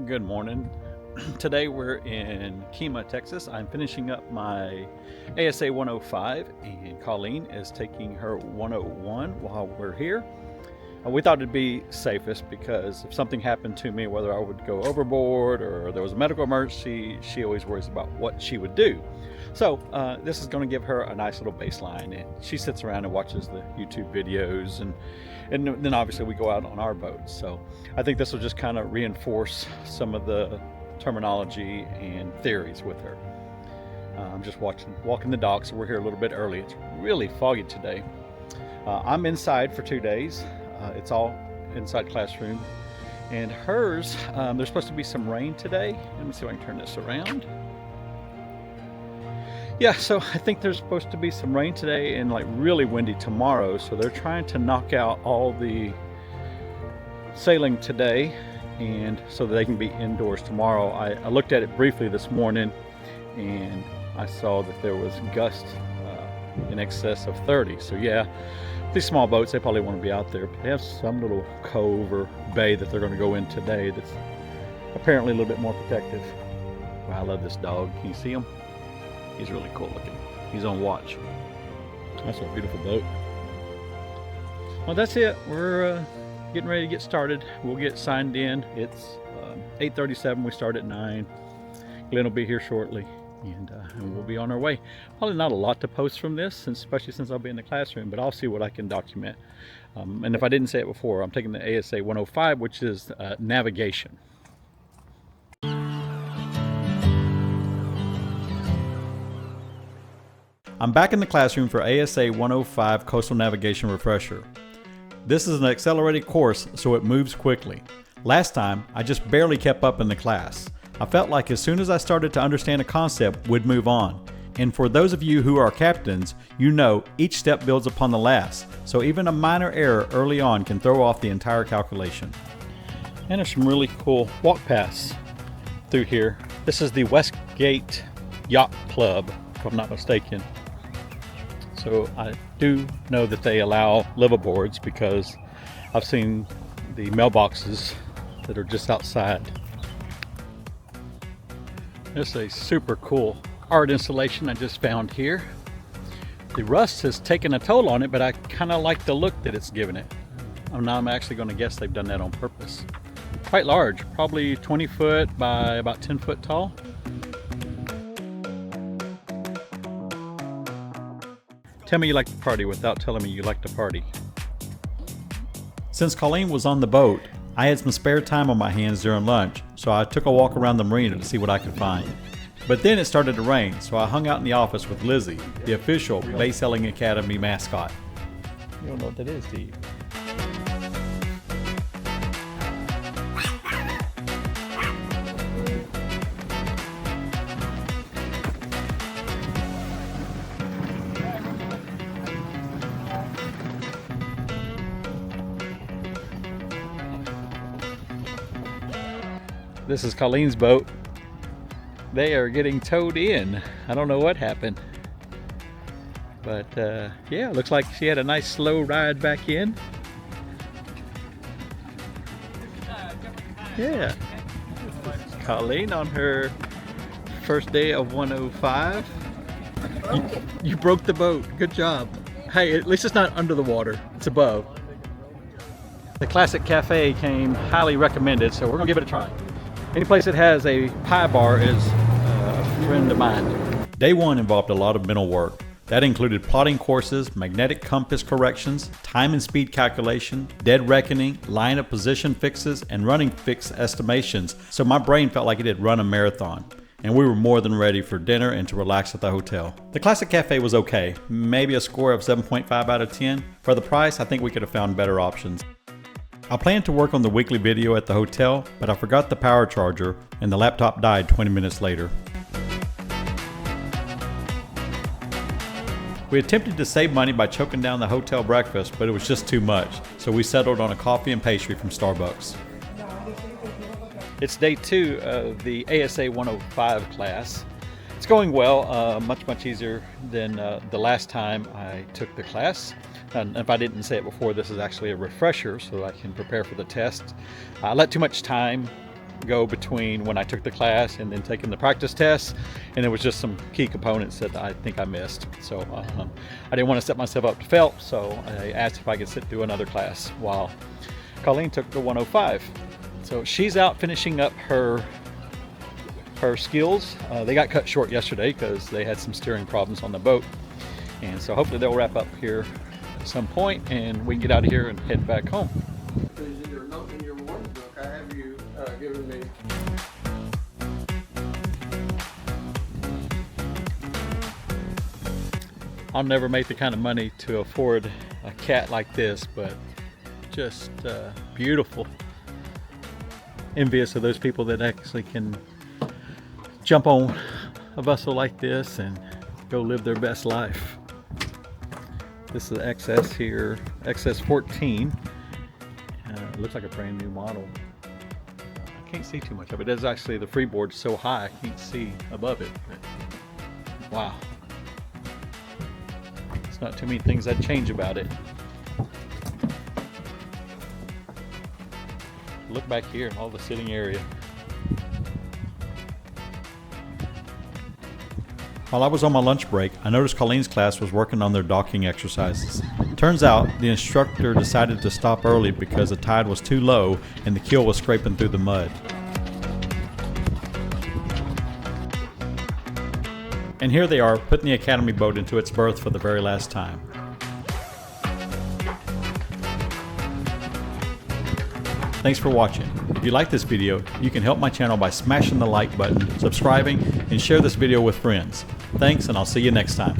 Good morning. Today we're in Kemah, Texas. I'm finishing up my ASA 105 and Colleen is taking her 101 while we're here. We thought it'd be safest because if something happened to me, whether I would go overboard or there was a medical emergency, she always worries about what she would do. So this is going to give her a nice little baseline, and she sits around and watches the YouTube videos, and then obviously we go out on our boats. So I think this will just kind of reinforce some of the terminology and theories with her. I'm just walking the dock, so we're here a little bit early. It's really foggy today. I'm inside for 2 days. It's all inside classroom, and hers, there's supposed to be some rain today. Let me see if I can turn this around. Yeah, so I think there's supposed to be some rain today and like really windy tomorrow. So they're trying to knock out all the sailing today, and so that they can be indoors tomorrow. I looked at it briefly this morning, and I saw that there was gusts in excess of 30. So yeah, these small boats, they probably want to be out there, but they have some little cove or bay that they're going to go in today that's apparently a little bit more protective. Wow, I love this dog. Can you see him? He's really cool looking. He's on watch. That's a beautiful boat. Well, that's it. We're getting ready to get started. We'll get signed in. It's 8:37. We start at 9. Glenn will be here shortly, and we'll be on our way. Probably not a lot to post from this, especially since I'll be in the classroom, but I'll see what I can document. And if I didn't say it before, I'm taking the ASA 105, which is navigation. I'm back in the classroom for ASA 105 Coastal Navigation Refresher. This is an accelerated course, so it moves quickly. Last time, I just barely kept up in the class. I felt like as soon as I started to understand a concept, we'd move on. And for those of you who are captains, you know each step builds upon the last, so even a minor error early on can throw off the entire calculation. And there's some really cool walk paths through here. This is the Westgate Yacht Club, if I'm not mistaken. So I do know that they allow liveaboards because I've seen the mailboxes that are just outside. This is a super cool art installation I just found here. The rust has taken a toll on it, but I kind of like the look that it's given it. Now I'm actually going to guess they've done that on purpose. Quite large, probably 20 foot by about 10 foot tall. Tell me you like to party without telling me you like to party. Since Colleen was on the boat, I had some spare time on my hands during lunch, so I took a walk around the marina to see what I could find. But then it started to rain, so I hung out in the office with Lizzie, the official Bay Sailing Academy mascot. You don't know what that is, do you? This is Colleen's boat. They are getting towed in. I don't know what happened. But yeah, looks like she had a nice slow ride back in. Yeah. Colleen on her first day of 105. You broke the boat. Good job. Hey, at least it's not under the water. It's above. The Classic Cafe came highly recommended, so we're gonna give it a try. Any place that has a pie bar is a friend of mine. Day one involved a lot of mental work. That included plotting courses, magnetic compass corrections, time and speed calculation, dead reckoning, line of position fixes, and running fix estimations, so my brain felt like it had run a marathon. And we were more than ready for dinner and to relax at the hotel. The Classic Cafe was okay, maybe a score of 7.5 out of 10. For the price, I think we could have found better options. I planned to work on the weekly video at the hotel, but I forgot the power charger and the laptop died 20 minutes later. We attempted to save money by choking down the hotel breakfast, but it was just too much, so we settled on a coffee and pastry from Starbucks. It's day 2 of the ASA 105 class. It's going well, much easier than the last time I took the class. And if I didn't say it before, this is actually a refresher so I can prepare for the test. I let too much time go between when I took the class and then taking the practice test, and there was just some key components that I think I missed. So I didn't want to set myself up to fail, so I asked if I could sit through another class while Colleen took the 105. So she's out finishing up her skills. They got cut short yesterday because they had some steering problems on the boat, and so hopefully they'll wrap up here at some point and we can get out of here and head back home. In your note in your warning book, I have you given me. I'll never make the kind of money to afford a cat like this, but just beautiful. Envious of those people that actually can jump on a vessel like this and go live their best life. This is the XS here, XS 14. It looks like a brand new model. I can't see too much of it. There's actually the freeboard's so high I can't see above it. But, wow. There's not too many things I'd change about it. Look back here, all the sitting area. While I was on my lunch break, I noticed Colleen's class was working on their docking exercises. Turns out the instructor decided to stop early because the tide was too low and the keel was scraping through the mud. And here they are, putting the Academy boat into its berth for the very last time. Thanks for watching. If you like this video, you can help my channel by smashing the like button, subscribing, and share this video with friends. Thanks, and I'll see you next time.